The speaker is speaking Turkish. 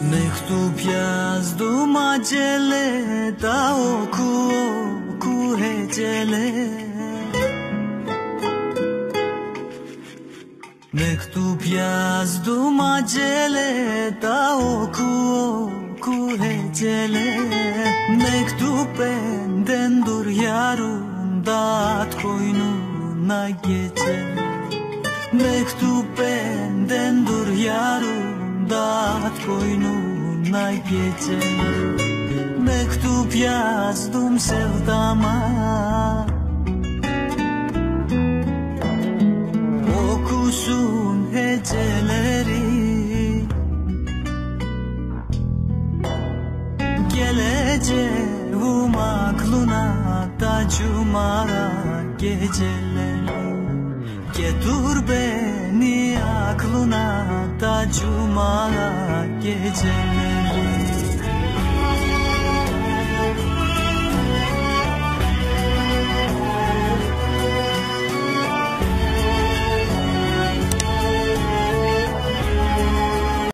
Mektup yazdım acele da oku oku hecele. Mektup yazdım acele da oku oku hecele. Mektup benden dur yarın dağıt koynuna gece. Mektup benden dur yarın dağıt koynuna gece. Mektup yazdım sevdama, okusun heceleri. Geleceğim aklına da cumara geceleri. Getir beni aklına da cumara geceleri.